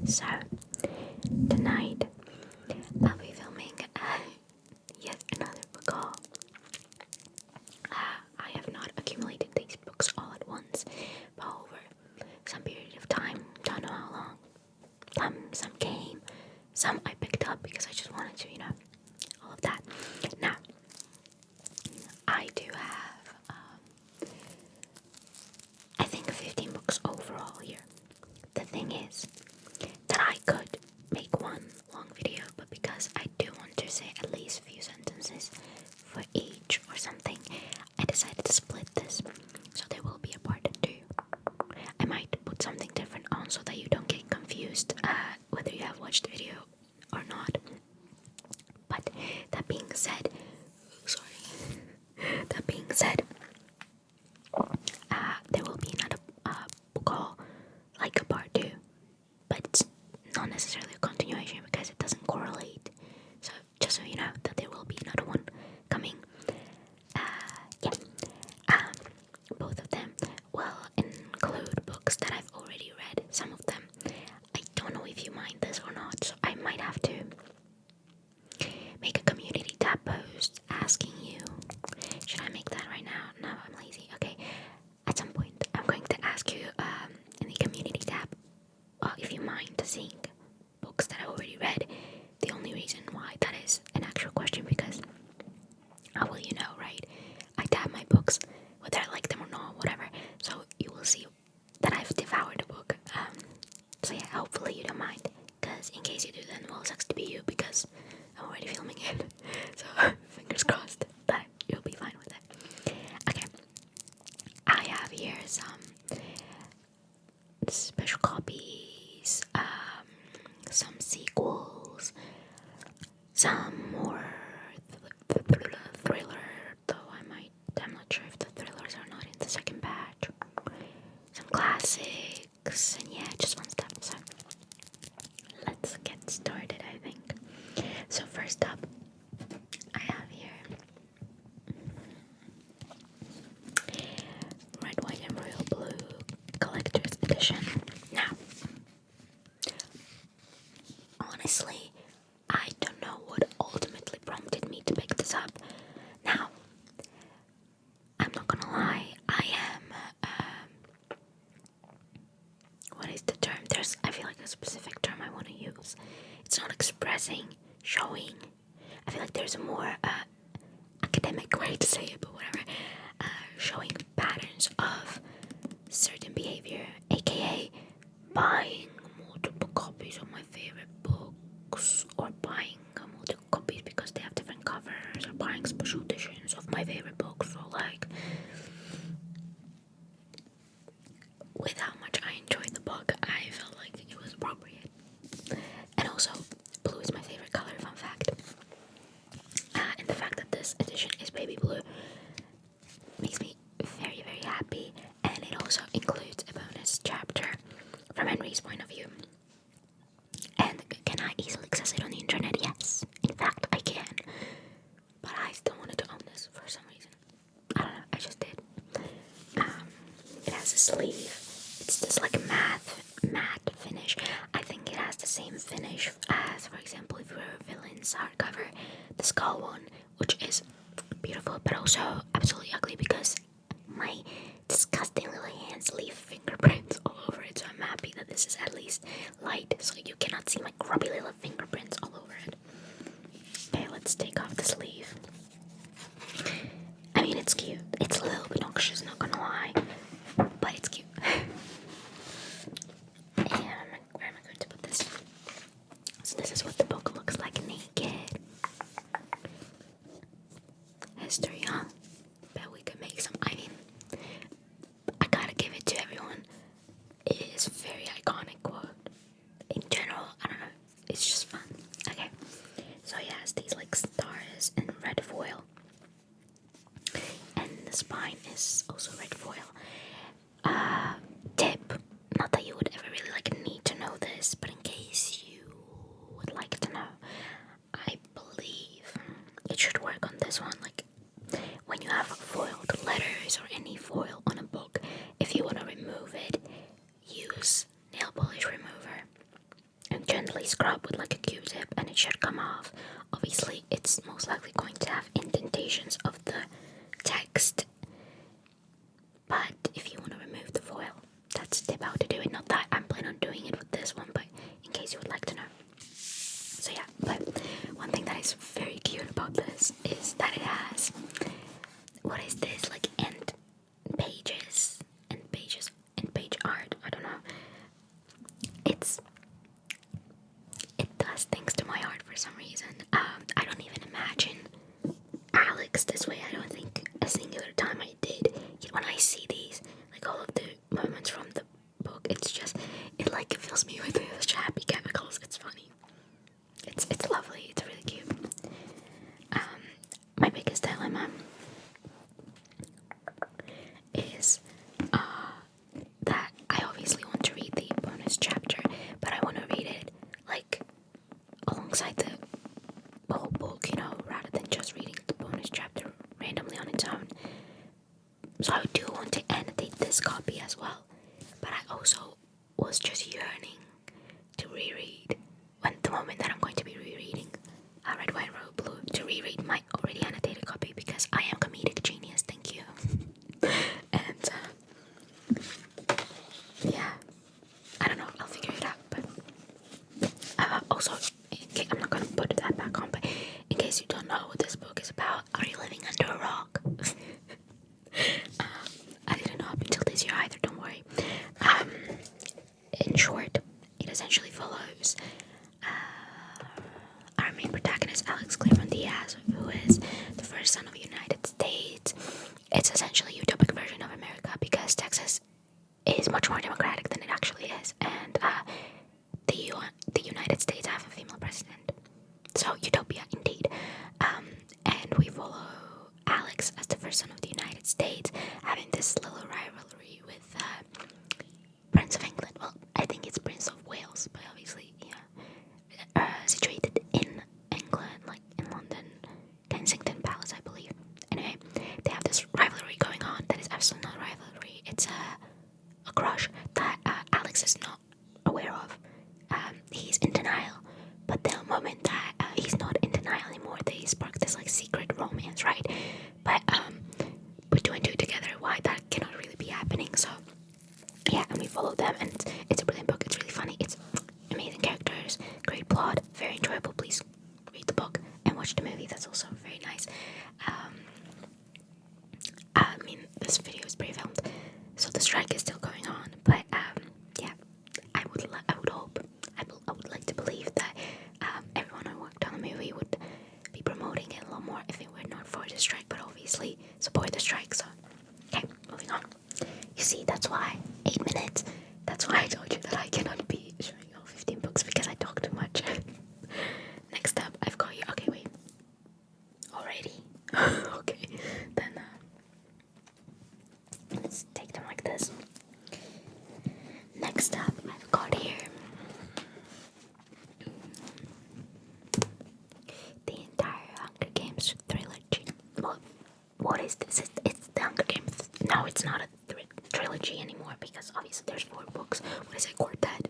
So, tonight I'll be filming yet another book haul. I have not accumulated these books all at once, but over some period of time, don't know how long. Some came, some I picked up because I just wanted to, all of that. Now, I do have, I think 15 books overall here. The thing is that I could make one long video, but because I do want to say at least a few sentences for each or something, I decided to split this, so there will be a part 2. I might put something different on so that you don't get confused whether you have watched the video or not. But that being said, there will be another book haul, like a part 2, but it's not necessarily a continuation because it doesn't correlate. So just so you know that there will be another one coming. Both of them will include books that I've already read. Some of them, I don't know if you mind this or not, so I might have to make a community tab post asking you. Should I make that right now? No, I'm lazy. Okay, at some point I'm going to ask you in the community tab if you mind seeing books that I already read. The only reason why that is an actual question because how will you know, right? I tab my books whether I like them or not, whatever. So you will see that I've devoured the book. So yeah, hopefully you don't mind. Because in case you do, then well, it sucks to be you because I'm already filming it. So fingers crossed that you'll be fine with it. Okay, I have here some special copies, some sequels, some more thriller, though I'm not sure if the thrillers are not in the second batch. Some classics, and yeah, just fun stuff. So let's get started, I think. So first up, I have here Red, White, and Royal Blue Collector's Edition. Now, honestly, I don't know what ultimately prompted me to pick this up. Now, I'm not gonna lie, I am, what is the term? I feel like a specific term I want to use. It's not expressing, showing. I feel like there's a more academic way to say it, but whatever. Showing patterns of certain behavior, aka buying multiple copies of my favorite books, or buying multiple copies because they have different covers, or buying special editions of my favorite books. So like, with how much I enjoyed the book, I felt like it was appropriate. And also, blue is my favorite color, fun fact. And the fact that this edition is baby blue makes me very, very happy. And it also includes a bonus chapter from Henry's point of view. And can I easily access it on the internet? Yes. In fact, I can. But I still wanted to own this for some reason. I don't know, I just did. It has a sleeve. It's this like matte finish. I think it has the same finish as, for example, if you were a Villains hardcover, the skull one, which is beautiful but also absolutely ugly because my disgusting little hands leave fingerprints all over it. So I'm happy that this is at least light so you cannot see my grubby little fingerprints all over it. Okay, let's take off the sleeve. I mean, it's cute. It's a little bit obnoxious, not gonna lie, but it's cute. And where am I going to put this? So this is what the book looks like naked. History, huh? Bet we could make some. I mean, I gotta give it to everyone. It is very iconic quote. In general, I don't know. It's just fun. Okay. So it has these like stars and red foil. And the spine is also red foil. Tip. Not that you would ever really like need to know this, but in case you would like to know, I believe it should work on this one. Like when you have foiled letters or any foil on a book, if you want to remove it, use nail polish remover. dry scrub with like a Q-tip and it should come off. Obviously, it's most likely going to have indentations of the text, but if you want to remove the foil, that's a tip how to do it. Not that I'm planning on doing it with this one, but in case you would like to know. So yeah, but one thing that is very cute about this is that it has, what is this, like end pages and page art, I don't know. It does things to my art for some reason. I don't even imagine Alex this way. I don't think a singular time I did. Yet when I see these, like all of the moments from the book, it fills me with such happy chemicals. It's funny. It's lovely. It's really cute. My biggest dilemma is that I obviously want to read the bonus chapter, but I want to read it like alongside the whole book, rather than just reading the bonus chapter randomly on its own. So I do want to annotate this copy as well, but I also was just yearning to reread when the moment that I'm going to be rereading Red, White, Road, Blue, to reread my already annotated copy, because I am comedic genius, thank you. And yeah, I don't know, I'll figure it out, but also, I'm not gonna put that back on, but in case you don't know what this book is about, are you living under a rock? I didn't know up until this year either, don't worry. In short, it essentially follows our main protagonist, Alex Claiborne Diaz, who is the first son of the United States. It's essentially a utopic version of America, because Texas is much more democratic than it actually is, and the United States have a female president. So utopia indeed. And we follow Alex as the first son of the United States, having this little rivalry with Prince of England. Well, I think it's Prince of Wales, but obviously, situated in England, like in London, Kensington Palace, I believe. Anyway, they have this rivalry going on that is absolutely not a rivalry. It's a crush that Alex is not aware of. He's in denial, but the moment that he's not in denial anymore, they spark this like secret romance, right? But put two and two together, why that cannot really be happening. So yeah, and we follow them, and it's a brilliant book. It's really funny. It's amazing characters, great plot, very enjoyable. Please read the book and watch the movie. That's also very nice. I mean, this video is pre-filmed, so the strike is still going on. But yeah, I would like to believe that everyone who worked on the movie would be promoting it a lot more if it were not for the strike. But obviously, support the strike. So okay, moving on. You see, that's why 8 minutes. That's why I told you that I cannot be showing you all 15 books, because I talk too much. Next up, I've got you. Okay, wait. Already? Okay, then let's take them like this. Next up, I've got here the entire Hunger Games trilogy. Well, what is this? It's the Hunger Games. No, it's not a trilogy anymore, because obviously there's 4 books. What is it? Quartet.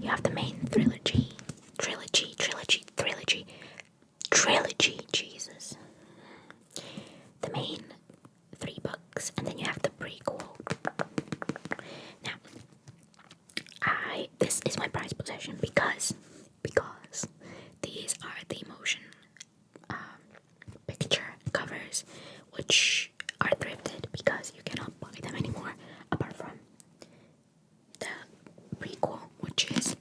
You have the main trilogy. Jesus. The main 3 books, and then you have the prequel. Now, this is my prized possession because these are the motion picture covers, which are thrifted because you cannot buy them anymore, apart from the prequel, which is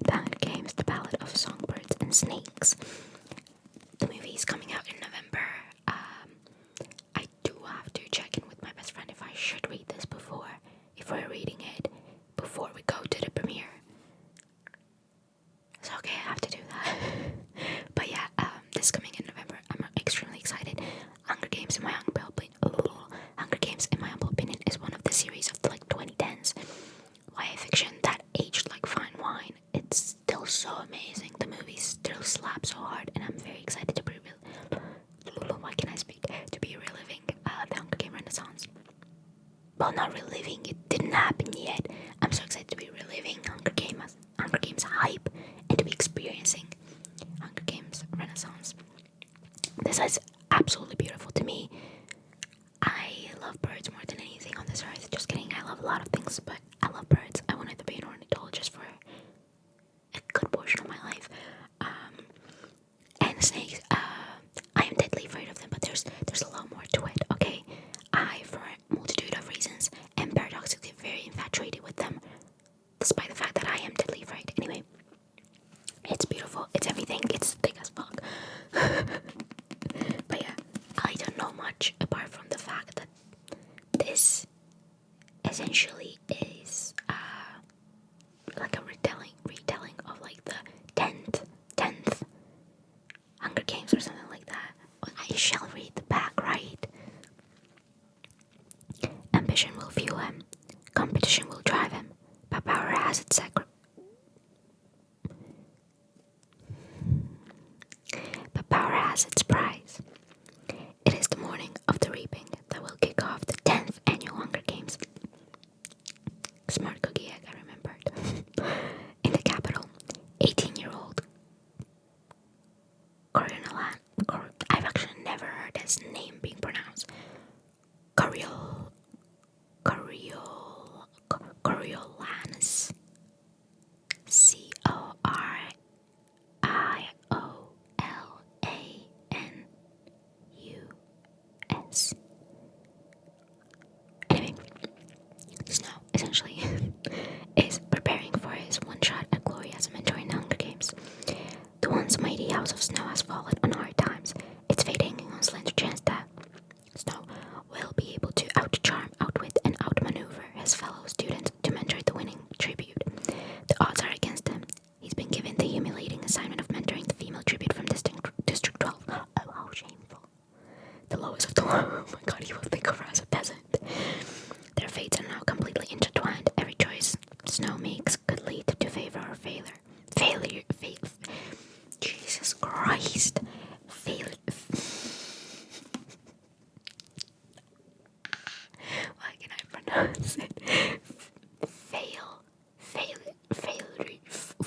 The Hunger Games, The Ballad of Songbirds and Snakes. The movie is coming out in November. I do have to check in with my best friend if I should read this if we're reading it before we go to the premiere. So okay, I have to do that. But yeah, this coming in November, I'm extremely excited. Hunger Games, in my humble opinion, is one of the series of the 2010s YA fiction that aged like fine wine. It's still so amazing. The movies still slap so hard, and I'm very excited to be reliving the Hunger Game Renaissance. Well, not reliving, it didn't happen yet, love birds more than anything on this earth. Just kidding, I love a lot of things, but I love birds. I wanted to be an ornithologist for a good portion of my life. And snakes, I am deadly afraid of them, but there's a lot more to it, okay? I, for a multitude of reasons, am paradoxically very infatuated with them, despite the fact that I am deadly afraid. Anyway, it's beautiful, it's everything, it's thick as fuck. But yeah, I don't know much apart from the fact that this essentially is like a retelling of like the 10th Hunger Games or something like that. I shall read the back, right? Ambition will fuel him, competition will drive him, but power has its prize. It is the morning of the reaping that will kick off the 10th annual Hunger Games. Smart cookie egg, I remembered. In the capital, 18-year-old I've actually never heard his name being pronounced. Coriolanus. Coriolanus. Anyway, Snow essentially is preparing for his one shot at glory as a mentor in the Hunger Games. The once mighty House of Snow has fallen on hard times, its fate hanging on slender chance that Snow will be able to outcharm, outwit, and outmaneuver his fellow students to mentor the winning tribute. The odds are against him. He's been given the humiliating assignment of mentoring the female tribute from District 12. Oh, how shameful. The lowest of the low. Oh my god, he will think of her as a peasant. Their fates are now completely intertwined. Every choice Snow makes could lead to favor or failure. Jesus Christ. Why can I pronounce it?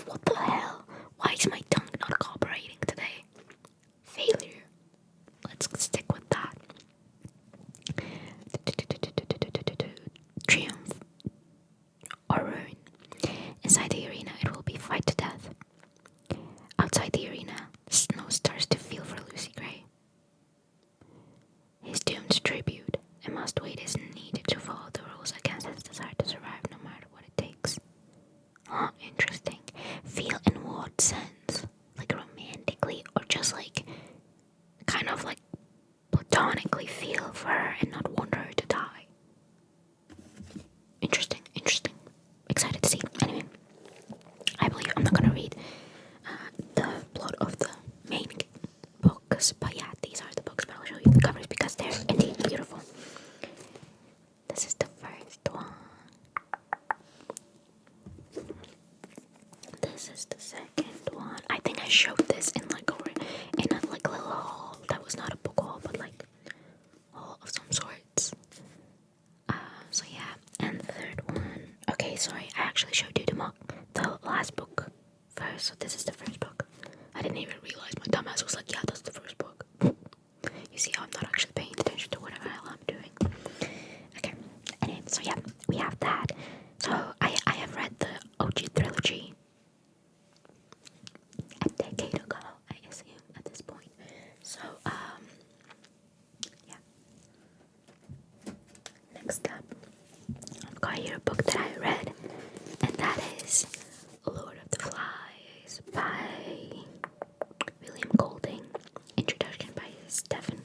What the hell? Why is my tongue not cooperating today? Failure. Let's stick with that. Triumph or ruin. Inside the arena, it will be fight to death. Outside the arena, Snow starts to feel for Lucy Gray. He's doomed to tribute and must wait his need to follow the rules against his desire to survive no matter what it takes. Huh, interesting. Feel in what sense? Like romantically or just like kind of like platonically feel for her and not want her to die? Interesting. Excited to see. Anyway, I believe I'm not gonna read the plot of the main books, but yeah, these are the books, but I'll show you the covers because they're indeed beautiful. This is the first one. This is the second one. I think I showed this in like a little haul that was not a book haul, but like haul of some sorts. So yeah, and the third one. Okay, sorry, I actually showed you the last book first, so this is the first book. I didn't even realize, my dumbass was like, yeah, that's the first book. You see how I'm not actually paying attention to whatever hell I'm doing. Okay, anyway, so yeah, we have that. So I have read the OG Trilogy a decade ago, I assume, at this point. So, yeah. Next up, I've got here a book that I read, and that is Lord of the Flies by William Golding. Introduction by Stephen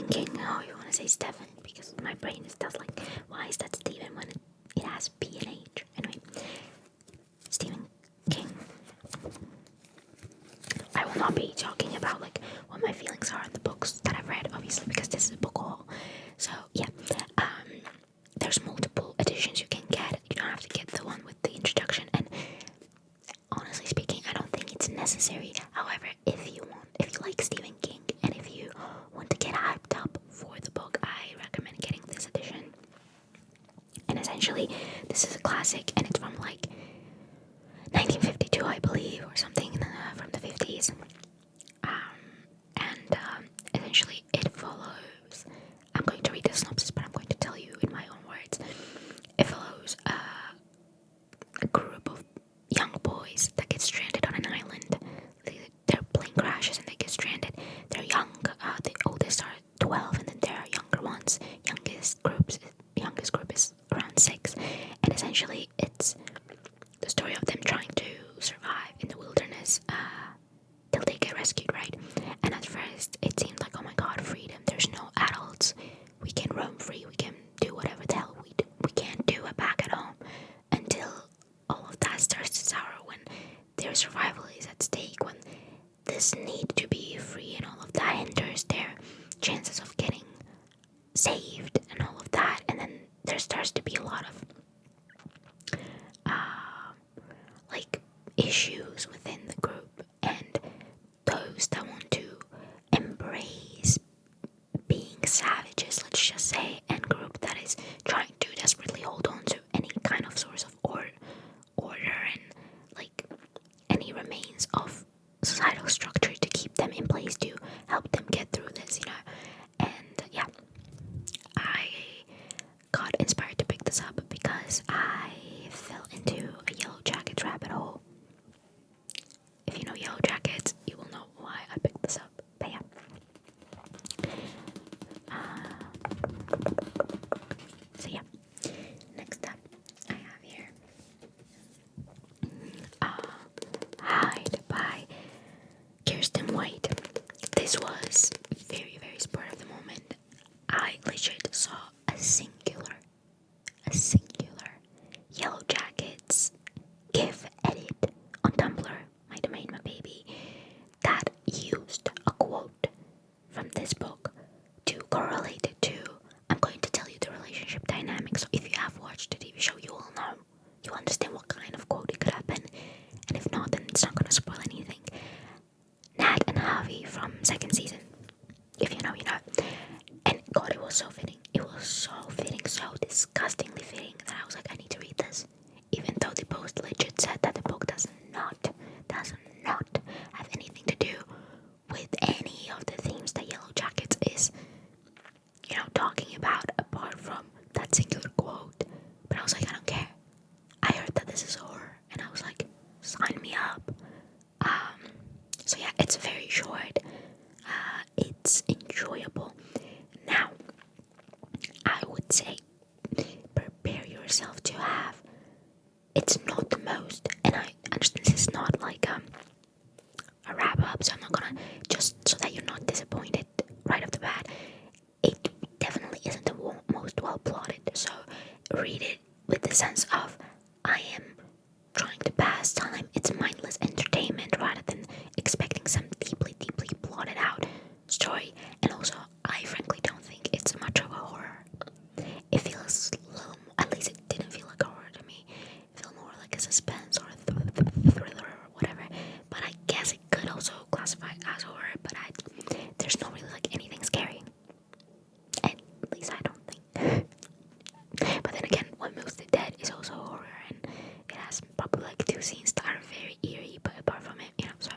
King. Oh, you want to say Stephen? Because my brain does like, why is that Stephen when it has P and H? Anyway, Stephen King. I will not be talking about like what my feelings are on the books that I've read, obviously, because this is a book haul. So yeah, there's multiple editions you can get. You don't have to get the one with the introduction, and honestly speaking, I don't think it's necessary. However, if you like Stephen King and if you want to get hyped up for the book, I recommend getting this edition. And essentially, this is a classic, and it's from like 1952, I believe, or something from the 50s. And essentially, it follows. I'm going to read the synopsis, but youngest group is around 6, and essentially it's the story of them trying to survive in the wilderness till they get rescued, right? And at first it seemed like, oh my god, freedom, there's no adults, we can roam free, we can do whatever the hell we can't do it back at home, until all of that starts to sour when their survival is at stake, when this need to be free and all of that hinders their chances of getting saved and all of that. And then there starts to be a lot of like issues within the group, and those that want to embrace being savages, let's just say, and group that is trying to desperately hold on to any kind of source of order and like any remains of societal structure to keep them in place to help them get through this, And yeah, I got inspired to pick this up because I fell into a Yellow Jackets rabbit hole. If you know Yellow Jackets, you will know why I picked this up. But yeah. So yeah, next up I have here Hide by Kirsten White. This was very, very spur of the moment. I legit saw a singular Yellow Jackets GIF edit on Tumblr, my domain, my baby, that used a quote from this book to correlate it to, I'm going to tell you the relationship dynamics, so if you have watched the TV show, you will know, you'll understand what kind of quote it could have been, and if not, then it's not going to spoil anything. Nat and Javi from 2nd season, if you know, you know. And God, it was so fitting. It was so fitting, so disgustingly fitting that I was like, I need to read this. Even though the post legit said that the book does not have anything to do with any of the themes that Yellow Jackets is, talking about, apart from that singular quote. But I was like, I don't care. I heard that this is horror, and I was like, sign me up. So yeah, it's very short. It's enjoyable. Now, I would say prepare yourself to have. It's not the most, and I understand this is not like a wrap up, so I'm not gonna, just so that you're not disappointed right off the bat. It definitely isn't the most well plotted, so read it with the sense of, I am trying to pass time. It's mindless entertainment rather than expecting some deeply plotted out story. And also, I frankly don't think it's much of a horror. It feels at least it didn't feel like a horror to me. It felt more like a suspense or a thriller or whatever. But I guess it could also classify as horror, but there's not really like anything scary. At least I don't think. But then again, What Moves the Dead is also horror, and it has probably like 2 scenes that are very eerie, but apart from it, so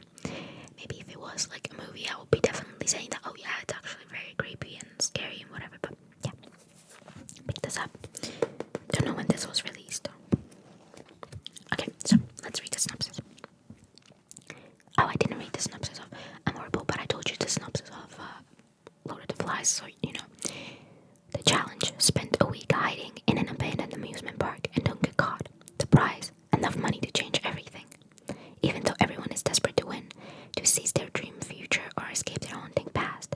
maybe if it was like a movie, I would be definitely saying that, oh yeah, it's actually very creepy and scary and whatever. But yeah, pick this up. Don't know when this was released. Okay, so let's read the synopsis. Oh, I didn't read the synopsis of I'm Horrible, but I told you the synopsis of Lord of the Flies, so you know. The challenge: spend a week hiding in an abandoned amusement park and don't get caught. The prize: enough money to change everything. Even though everyone is desperate to win, to seize their dream future or escape their haunting past,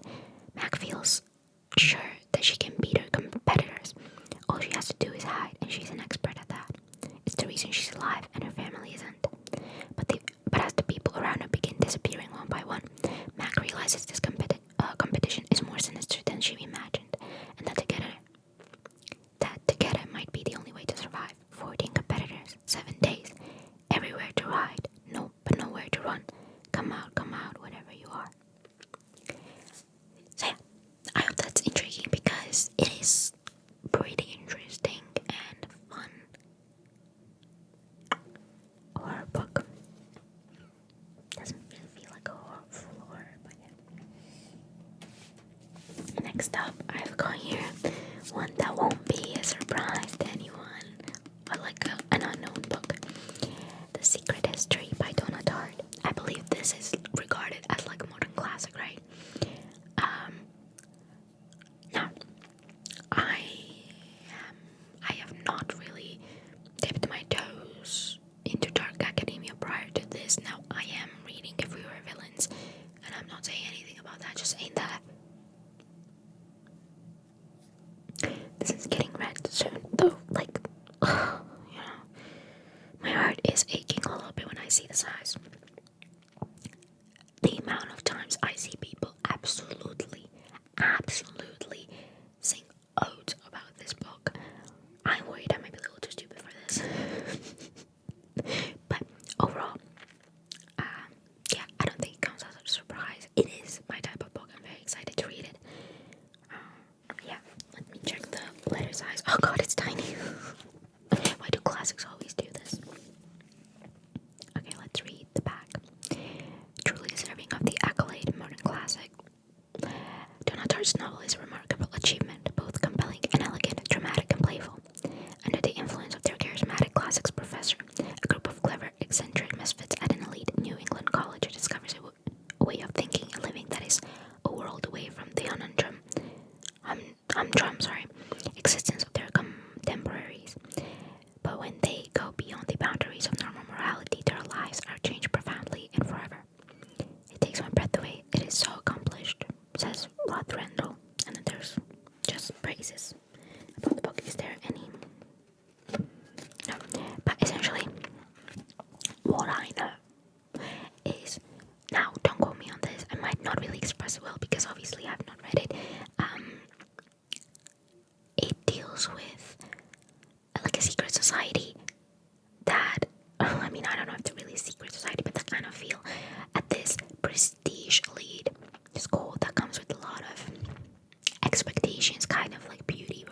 Mac feels sure that she can beat her competitors. All she has to do is hide, and she's an expert at that. It's the reason she's alive and her family isn't. But as the people around her begin disappearing one by one, Mac realizes this competition is more sinister than she imagined, and that together see the size. The amount of times I see people absolutely sing odes about this book. I'm worried I might be a little too stupid for this. But overall, yeah, I don't think it comes as a surprise. It is my type of book. I'm very excited to read it. Yeah, let me check the letter size. Oh god, it's tiny. Why do classics always do this? Okay, let's read the back. Truly deserving of the accolade modern classic, Donna Tartt's novel is a remarkable achievement, both compelling and elegant, dramatic and playful. Under the influence of their charismatic classics professor, a group of clever, eccentric misfits at an elite New England college discovers a way of thinking and living that is a world away from the humdrum existence of their contemporaries. But when they go beyond the boundaries of normal morality, their lives are changed profoundly and forever. It takes my breath away. It is so accomplished, says Rod Rendell. And then there's just praises about the book. Is there any? No. But essentially, what I know is, now don't quote me on this, I might not really express it well because obviously I've not read it. It deals with like a secret society that, I mean, I don't know if it's really a secret society, but that kind of feel at this prestige elite school that comes with a lot of expectations, kind of like beauty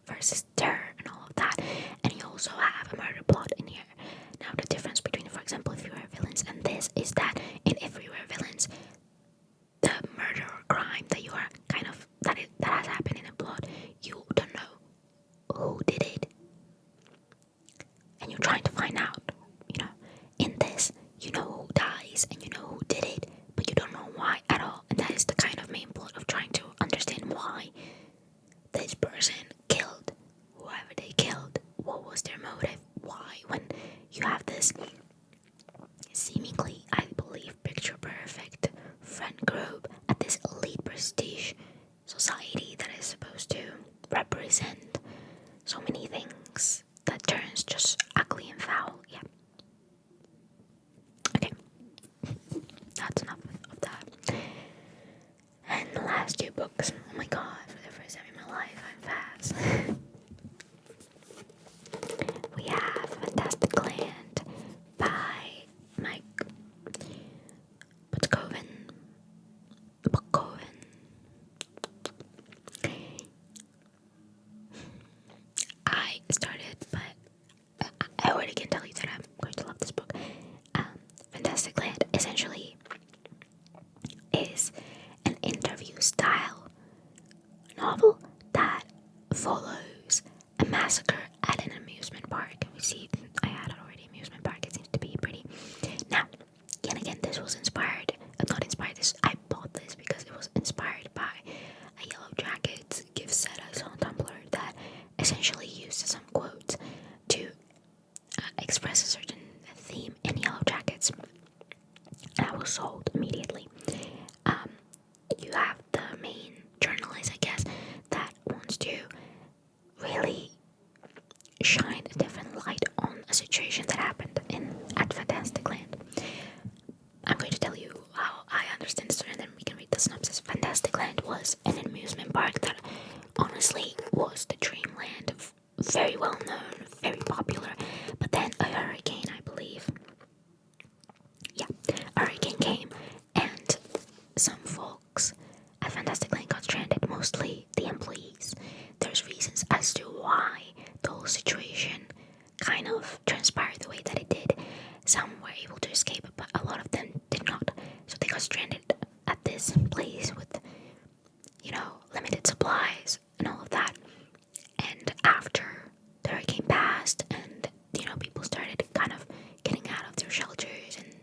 versus terror and all of that. And you also have a murder plot in here. Now the difference between, for example, If You Were Villains and this is that in If We Were Villains, the murder or crime that you are kind of that has happened in a plot, you don't know who did it, and you're trying to find out. In this, you know who dies and you know who did it, but you don't know why at all. And that is the kind of main plot of trying to understand why this person killed whoever they killed. What was their motive? Why? When you have this seemingly, I believe, picture perfect friend group at this elite prestige society that is supposed to represent so many things that turns just ugly and foul. Yeah. Okay. That's enough of that. And the last two books. Oh my god, for the first time in my life, I'm fast. We have Fantastic Land by Mike Butkoven. I started, but I already can tell you that I'm going to love this book. Fantastic Land essentially is an interview style novel that follows a massacre at an amusement park. We see, I had it already, amusement park, it seems to be pretty. Now, yet again, this was inspired, not inspired, I bought this because it was inspired by a Yellow Jackets gift set I saw on Tumblr that essentially used some quotes to express a certain theme in Yellow Jackets. And I was sold immediately. You have the main journalist, I guess, that wants to really shine a different light on a situation that happened at Fantastic Land. I'm going to tell you how I understand the story, and then we can read the synopsis. Fantastic Land was an amusement park that honestly was the dreamland, very well known, very popular, but then a hurricane, I believe. Yeah, a hurricane came, and some folks at Fantastic Land got stranded, mostly the employees. There's reasons as to why the whole situation kind of transpired the way that it did. Some were able to escape, but a lot of them did not. So they got stranded at this place with, limited supplies and all of that. And after the hurricane passed and, people started kind of getting out of their shelters and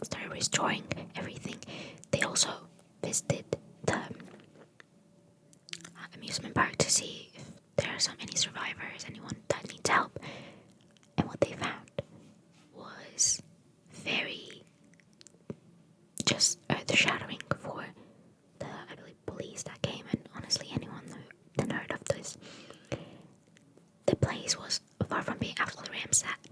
started restoring everything, they also visited the amusement park to see if there are any survivors, anyone that needs help. And what they found was very just earth-shattering for the, I believe, police that came, and honestly anyone that heard of this. The place was far from being absolutely ransacked.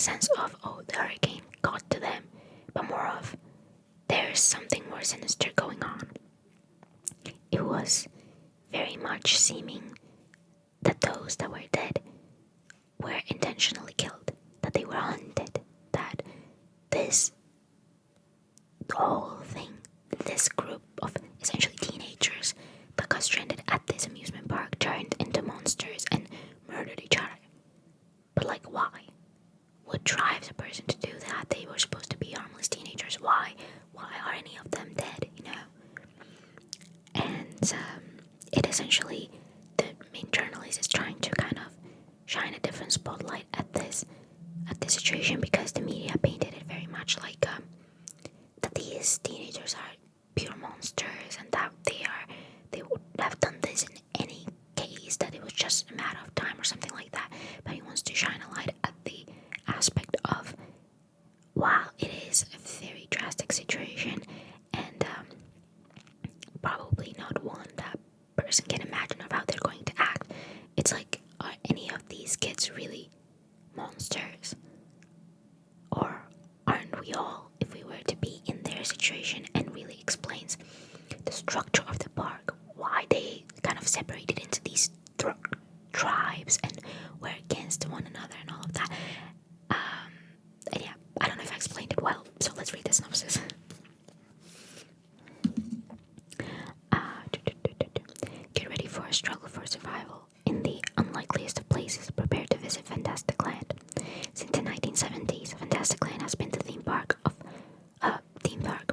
sense of, oh, the hurricane got to them, but more of, there's something more sinister going on. It was very much seeming that those that were dead were intentionally killed, that they were hunted, that this whole thing, this group of essentially teenagers that got stranded at this amusement park turned into monsters and murdered each other. But like, why? What drives a person to do that? They were supposed to be harmless teenagers. Why? Why are any of them dead, you know? And it essentially, the main journalist is trying to kind of shine a different spotlight at this situation, because the media painted it very much like that these teenagers are pure monsters and that they would have done this in any case, that it was just a matter of time or something like that. But he wants to shine a light at the aspect of, while it is a very drastic situation and probably not one that person can imagine of how they're going to act, it's like, are any of these kids really monsters? Or aren't we all, if we were to be in their situation? And really explains the structure of the park, why they kind of separated into these tribes and were against one another and all of that. And yeah, I don't know if I explained it well, so let's read the synopsis. Get ready for a struggle for survival. In the unlikeliest of places, prepare to visit Fantastic Land. Since the 1970s, Fantastic Land has been the theme park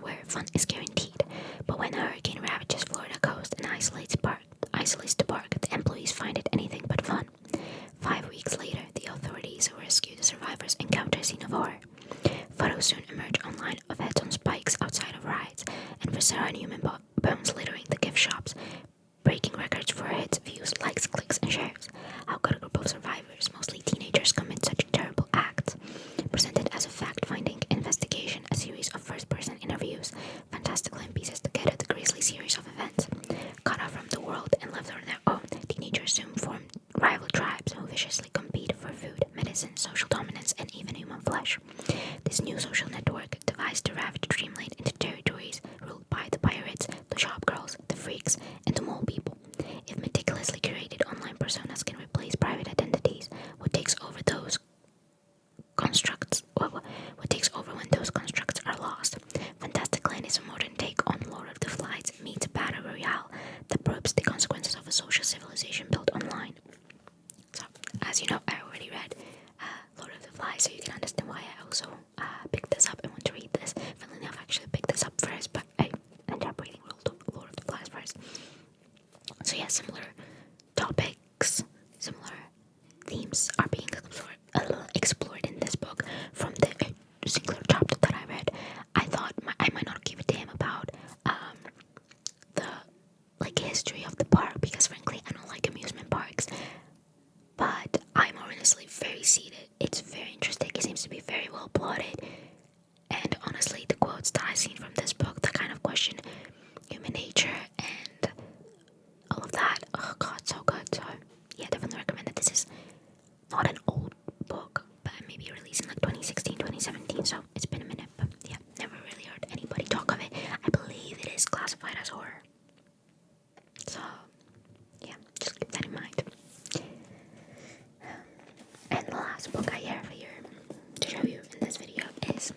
where fun is guaranteed. But when a hurricane ravages Florida coast and isolates the park, the employees find it anything but fun. 5 weeks later, the authorities who rescue the survivors encounter a scene of horror. Photos soon emerge online of heads on spikes outside of rides, and viscera and human bones littering the gift shops, breaking records for hits, views, likes, clicks, and shares. How could a group of survivors, mostly teenagers, commit such terrible acts? Presented as a fact-finding investigation, a series of first-person interviews, Fantastic Land pieces together the grisly series of events. Cut off from the world and left on their own, teenagers soon form rival tribes who viciously compete for food, medicine, social dominance, and even human flesh. This new social network devised to ravage Dreamland into territories ruled by the pirates, the shop girls, the freaks, and the mole people. If meticulously curated online personas can replace private identities, what takes over when those constructs are lost? Fantastic Land is a modern take on Lord of the Flies meets Battle Royale that probes the consequences of a social civilization built online. So, as you know, I already read Lord of the Flies, so you can understand why I also picked this up and want to read this. Funnily enough, I actually picked this up first, but I ended up reading Lord of the Flies first. So yeah, similar topics, similar themes are being explored in this book. From the singular chapter that I read, I thought I might not give a damn about the history of the park, because frankly I don't like amusement parks, but I'm honestly very seated. It's very interesting. It seems to be very well plotted, and honestly the quotes that I've seen from this book that kind of question human nature and all of that, oh god, so good. So yeah, definitely recommend it. This is not an old book, but maybe released in like 2016, 2017, so it's been a minute, but yeah, never really heard anybody talk of it. I believe it is classified as horror, so yeah, just keep that in mind. And the last book I have here to show you in this video is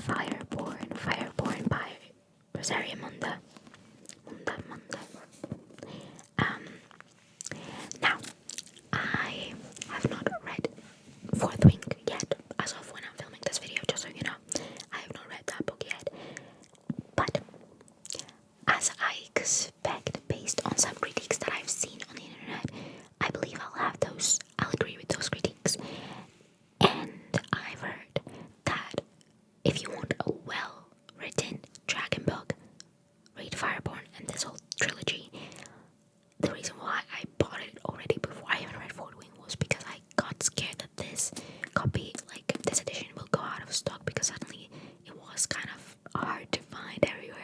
Fireborn by Rosaria Munda. Now, I have not read Fourth Wing yet, as of when I'm filming this video, just so you know. I have not read that book yet, but as I expect, based on some critiques that I've seen on the internet, I believe I'll agree with those critiques. And I've heard that if you want a well-written dragon book, read Fireborn and this whole trilogy. The reason why I bought it already before I even read Fourth Wing was because I got scared that this edition will go out of stock, because suddenly it was kind of hard to find everywhere.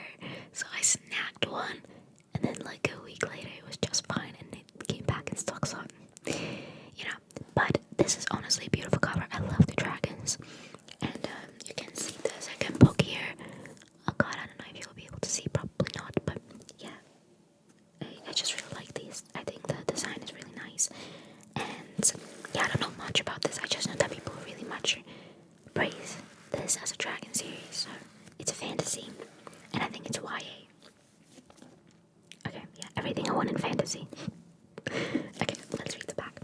So I snagged one, and then like a week later it was just fine and it came back in stock. So, you know, but this is honestly a beautiful cover. I fantasy. Okay, let's read the back.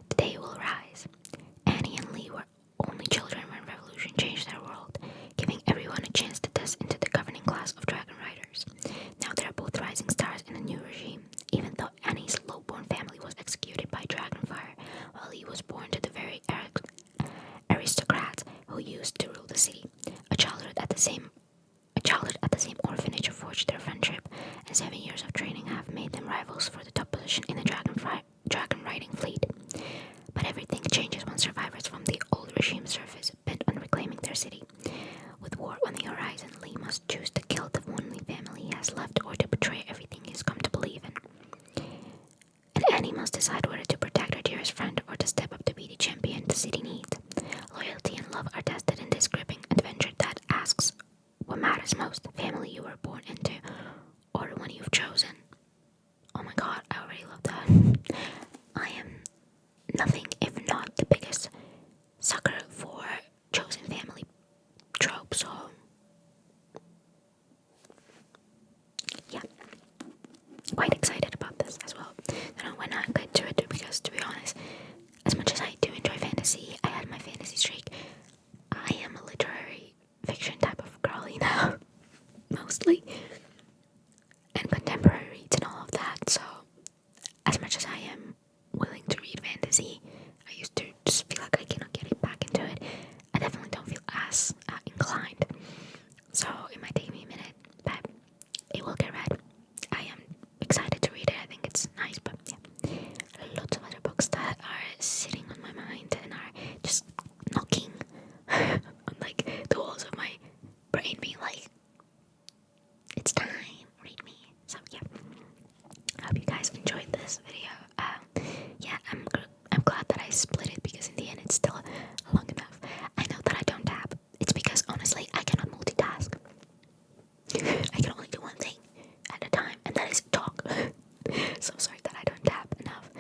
The day will rise. Annie and Lee were only children when revolution changed their world, giving everyone a chance to test into the governing class of dragon riders. Now they're both rising stars in a new regime, even though Annie's low-born family was executed by dragonfire, while Lee was born to the very aristocrats who used to rule the city. A childhood at the same orphanage forged their friendship, and 7 years of training have made them rivals for the top position in the dragon riding fleet. But everything changes when survivors from the old regime surface, bent on reclaiming their city. With war on the horizon, Lee must choose to kill the only family he has left or to betray everything he's come to believe in. And Annie must decide whether to protect her dearest friend or to step up to be the champion the city needs. Loyalty and love are tested in this gripping adventure that asks what matters most, the family you were born into or the one you've chosen. Oh my god, I already love that. I am nothing if not the biggest sucker for chosen family tropes, so yeah, quite excited about this as well. When I get to it, because to be honest, as much as I do enjoy fantasy, I had my fantasy streak. I am a literary fiction type of girly now, mostly, and contemporary reads and all of that. So, as much as I am willing to read fantasy, I used to just feel like I cannot get it back into it. I definitely don't feel as inclined. So it might take me a minute, but it will get read. I am excited to read it. I think it's nice, but yeah. Lots of other books that are sitting on my mind and are just knocking on like the walls of my brain, being like, it's time, read me. So yeah, I hope you guys enjoyed this video. Yeah, I'm glad that I split it, because in the end it's still long enough. I know that I don't tap. It's because honestly I cannot multitask. I can only do one thing at a time, and that is talk. So sorry that I don't tap enough.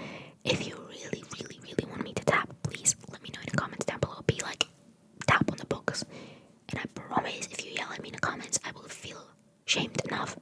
If you really, really, really want me to tap, please let me know in the comments down below. Be like, tap on the books. And I promise, if you yell at me in the comments, I will feel shamed enough